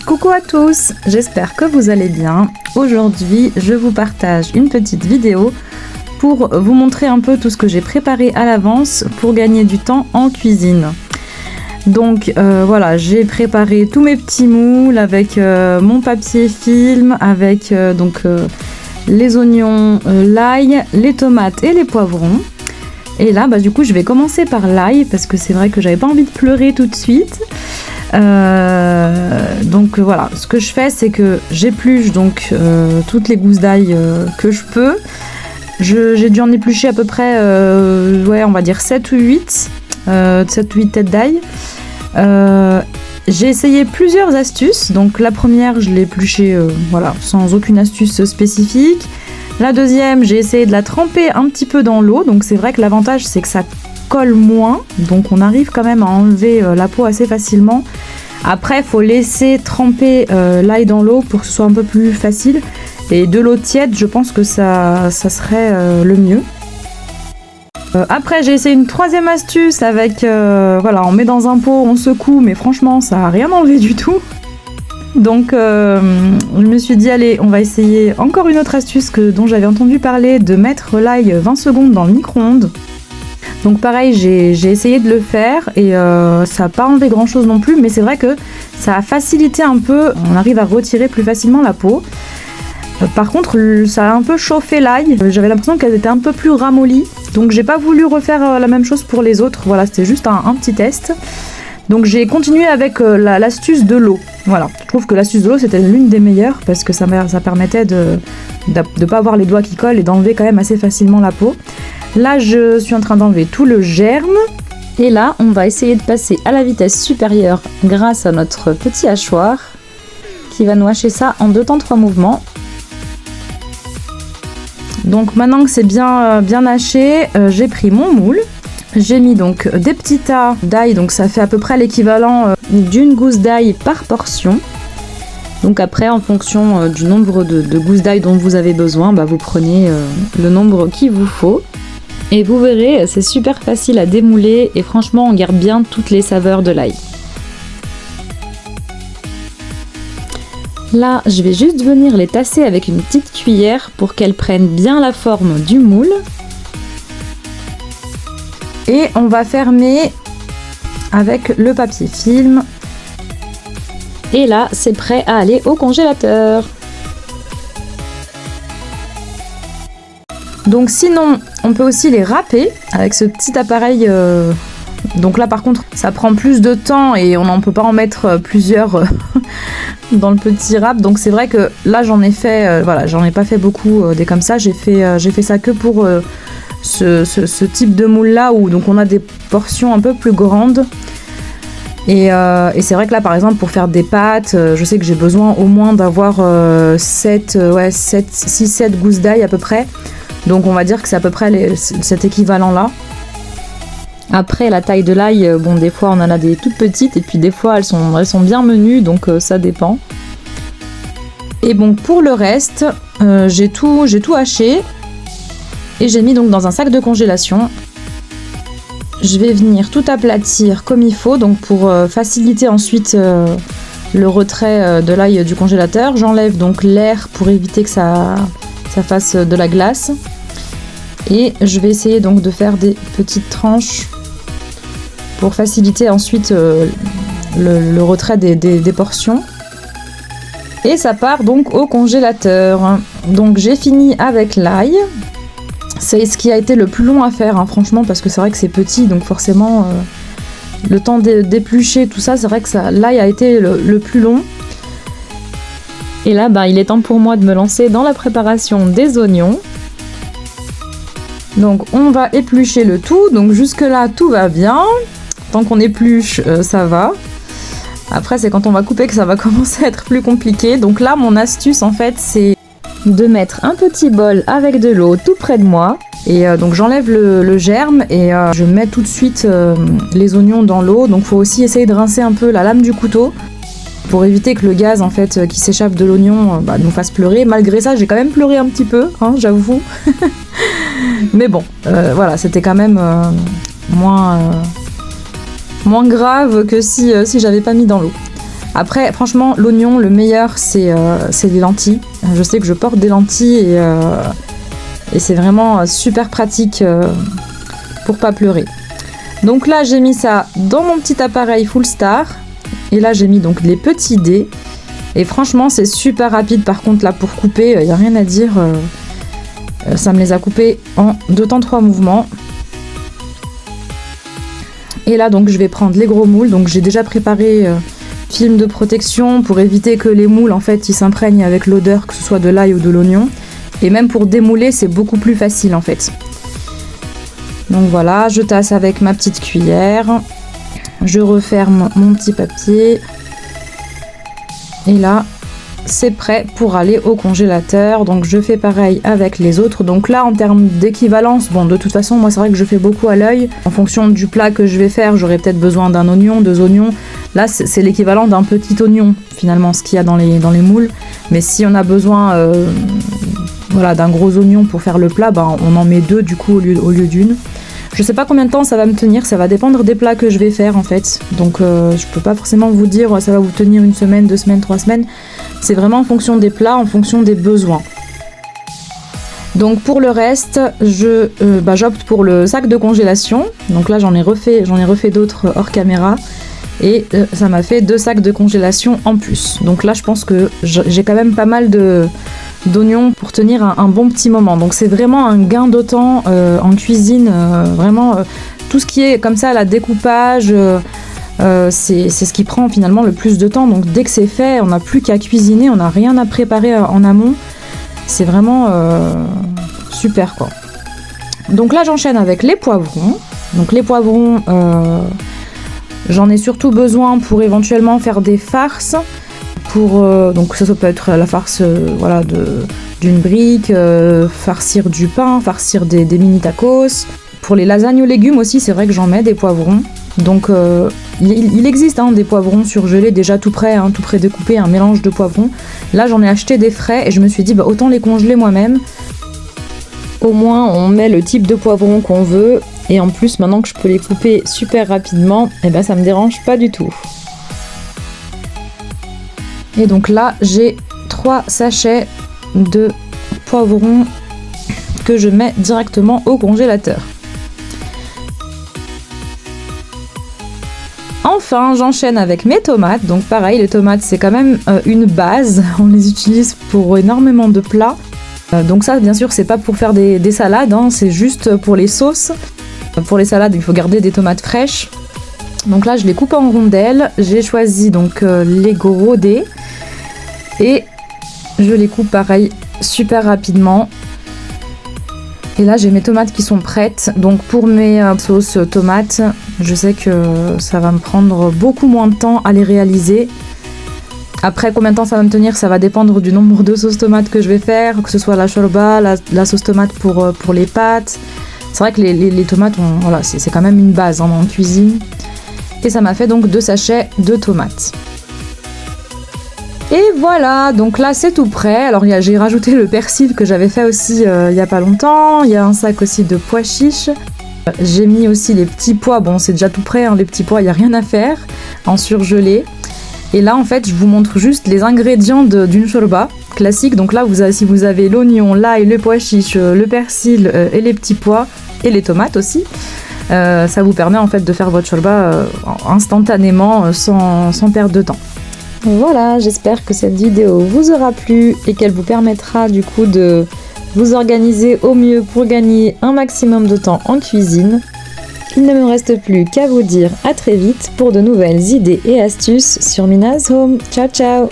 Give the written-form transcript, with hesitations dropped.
Coucou à tous, j'espère que vous allez bien. Aujourd'hui, je vous partage une petite vidéo pour vous montrer un peu tout ce que j'ai préparé à l'avance pour gagner du temps en cuisine. Donc voilà, j'ai préparé tous mes petits moules avec mon papier film, avec les oignons, l'ail, les tomates et les poivrons. Et là, du coup, je vais commencer par l'ail parce que c'est vrai que j'avais pas envie de pleurer tout de suite. Donc voilà, ce que je fais, c'est que j'épluche toutes les gousses d'ail que je peux. J'ai dû en éplucher à peu près, on va dire 7 ou 8 têtes d'ail. J'ai essayé plusieurs astuces. Donc la première, je l'ai épluchée sans aucune astuce spécifique. La deuxième, j'ai essayé de la tremper un petit peu dans l'eau. Donc c'est vrai que l'avantage, c'est que ça colle moins. Donc on arrive quand même à enlever la peau assez facilement. Après, il faut laisser tremper l'ail dans l'eau pour que ce soit un peu plus facile. Et de l'eau tiède, je pense que ça serait le mieux. Après, j'ai essayé une troisième astuce avec... on met dans un pot, on secoue, mais franchement, ça n'a rien enlevé du tout. Donc, je me suis dit, allez, on va essayer encore une autre astuce dont j'avais entendu parler, de mettre l'ail 20 secondes dans le micro-ondes. Donc pareil, j'ai essayé de le faire et ça n'a pas enlevé grand chose non plus, mais c'est vrai que ça a facilité un peu, on arrive à retirer plus facilement la peau. Par contre, ça a un peu chauffé l'ail, j'avais l'impression qu'elles étaient un peu plus ramollies, donc j'ai pas voulu refaire la même chose pour les autres, voilà, c'était juste un petit test. Donc j'ai continué avec l'astuce de l'eau. Voilà, je trouve que l'astuce de l'eau c'était l'une des meilleures parce que ça permettait de pas avoir les doigts qui collent et d'enlever quand même assez facilement la peau. Là je suis en train d'enlever tout le germe et là on va essayer de passer à la vitesse supérieure grâce à notre petit hachoir qui va nous hacher ça en 2 temps 3 mouvements. Donc maintenant que c'est bien haché, j'ai pris mon moule. J'ai mis donc des petits tas d'ail, donc ça fait à peu près l'équivalent d'une gousse d'ail par portion. Donc après, en fonction du nombre de gousses d'ail dont vous avez besoin, vous prenez le nombre qu'il vous faut. Et vous verrez, c'est super facile à démouler et franchement, on garde bien toutes les saveurs de l'ail. Là, je vais juste venir les tasser avec une petite cuillère pour qu'elles prennent bien la forme du moule. Et on va fermer avec le papier film. Et là, c'est prêt à aller au congélateur. Donc sinon, on peut aussi les râper avec ce petit appareil. Donc là, par contre, ça prend plus de temps et on n'en peut pas en mettre plusieurs dans le petit râpe. Donc c'est vrai que là, j'en ai fait, j'en ai pas fait beaucoup des comme ça. J'ai fait ça que pour... ce type de moule là où donc on a des portions un peu plus grandes et c'est vrai que là par exemple pour faire des pâtes je sais que j'ai besoin au moins d'avoir 6-7 gousses d'ail à peu près, donc on va dire que c'est à peu près cet équivalent là. Après la taille de l'ail, des fois on en a des toutes petites et puis des fois elles sont bien menues, donc ça dépend. Et bon, pour le reste j'ai tout haché. Et j'ai mis donc dans un sac de congélation. Je vais venir tout aplatir comme il faut, donc pour faciliter ensuite le retrait de l'ail du congélateur. J'enlève donc l'air pour éviter que ça fasse de la glace. Et je vais essayer donc de faire des petites tranches pour faciliter ensuite le retrait des portions. Et ça part donc au congélateur. Donc j'ai fini avec l'ail. C'est ce qui a été le plus long à faire, franchement, parce que c'est vrai que c'est petit, donc forcément, le temps d'éplucher tout ça, c'est vrai que l'ail a été le plus long. Et là, il est temps pour moi de me lancer dans la préparation des oignons. Donc on va éplucher le tout, donc jusque là tout va bien. Tant qu'on épluche, ça va. Après, c'est quand on va couper que ça va commencer à être plus compliqué. Donc là, mon astuce, en fait, c'est de mettre un petit bol avec de l'eau tout près de moi. Et donc j'enlève le germe et je mets tout de suite les oignons dans l'eau. Donc il faut aussi essayer de rincer un peu la lame du couteau pour éviter que le gaz en fait qui s'échappe de l'oignon nous fasse pleurer. Malgré ça, j'ai quand même pleuré un petit peu, j'avoue. Mais bon, c'était quand même moins grave que si j'avais pas mis dans l'eau. Après, franchement, l'oignon, le meilleur, c'est les lentilles. Je sais que je porte des lentilles et c'est vraiment super pratique pour pas pleurer. Donc là, j'ai mis ça dans mon petit appareil Full Star. Et là, j'ai mis donc les petits dés. Et franchement, c'est super rapide. Par contre, là, pour couper, il n'y a rien à dire. Ça me les a coupés en 2 temps 3 mouvements. Et là, donc, je vais prendre les gros moules. Donc, j'ai déjà préparé film de protection pour éviter que les moules, en fait, ils s'imprègnent avec l'odeur, que ce soit de l'ail ou de l'oignon. Et même pour démouler, c'est beaucoup plus facile, en fait. Donc voilà, je tasse avec ma petite cuillère. Je referme mon petit papier. Et là, c'est prêt pour aller au congélateur. Donc je fais pareil avec les autres. Donc là, en termes d'équivalence, bon, de toute façon, moi c'est vrai que je fais beaucoup à l'œil. En fonction du plat que je vais faire, j'aurai peut-être besoin d'un oignon, 2 oignons. Là, c'est l'équivalent d'un petit oignon, finalement, ce qu'il y a dans les moules. Mais si on a besoin voilà, d'un gros oignon pour faire le plat, ben, on en met 2 du coup au lieu d'une. Je sais pas combien de temps ça va me tenir, ça va dépendre des plats que je vais faire en fait. Donc je peux pas forcément vous dire ça va vous tenir 1 semaine, 2 semaines, 3 semaines. C'est vraiment en fonction des plats, en fonction des besoins. Donc pour le reste, j'opte pour le sac de congélation. Donc là j'en ai refait d'autres hors caméra. Et ça m'a fait 2 sacs de congélation en plus. Donc là je pense que j'ai quand même pas mal d'oignons pour tenir un bon petit moment. Donc c'est vraiment un gain de temps en cuisine. Vraiment tout ce qui est comme ça, la découpage, c'est ce qui prend finalement le plus de temps. Donc dès que c'est fait, on n'a plus qu'à cuisiner, on n'a rien à préparer en amont. C'est vraiment super quoi. Donc là j'enchaîne avec les poivrons. Donc les poivrons, j'en ai surtout besoin pour éventuellement faire des farces. Donc ça peut être la farce voilà, d'une brique, farcir du pain, farcir des mini tacos. Pour les lasagnes aux légumes aussi, c'est vrai que j'en mets des poivrons. Donc il existe des poivrons surgelés déjà tout prêts, tout prêt découpés, un mélange de poivrons. Là j'en ai acheté des frais et je me suis dit autant les congeler moi-même. Au moins on met le type de poivron qu'on veut et en plus maintenant que je peux les couper super rapidement, ça me dérange pas du tout. Et donc là, j'ai 3 sachets de poivrons que je mets directement au congélateur. Enfin, j'enchaîne avec mes tomates. Donc pareil, les tomates, c'est quand même une base. On les utilise pour énormément de plats. Donc ça, bien sûr, c'est pas pour faire des salades, c'est juste pour les sauces. Pour les salades, il faut garder des tomates fraîches. Donc là, je les coupe en rondelles. J'ai choisi donc les gros dés. Et je les coupe pareil super rapidement. Et là j'ai mes tomates qui sont prêtes. Donc pour mes sauces tomates, je sais que ça va me prendre beaucoup moins de temps à les réaliser. Après combien de temps ça va me tenir, ça va dépendre du nombre de sauces tomates que je vais faire, que ce soit la shorba, la sauce tomate pour les pâtes. C'est vrai que les tomates, voilà, c'est quand même une base en cuisine. Et ça m'a fait donc 2 sachets de tomates. Et voilà, donc là c'est tout prêt. Alors j'ai rajouté le persil que j'avais fait aussi il y a pas longtemps. Il y a un sac aussi de pois chiches. J'ai mis aussi les petits pois, bon c'est déjà tout prêt, les petits pois, il n'y a rien à faire, en surgelé. Et là en fait je vous montre juste les ingrédients d'une shorba classique. Donc là si vous avez l'oignon, l'ail, le pois chiche, le persil et les petits pois et les tomates aussi. Ça vous permet en fait de faire votre shorba instantanément sans perdre de temps. Voilà, j'espère que cette vidéo vous aura plu et qu'elle vous permettra du coup de vous organiser au mieux pour gagner un maximum de temps en cuisine. Il ne me reste plus qu'à vous dire à très vite pour de nouvelles idées et astuces sur Mina's Home. Ciao ciao!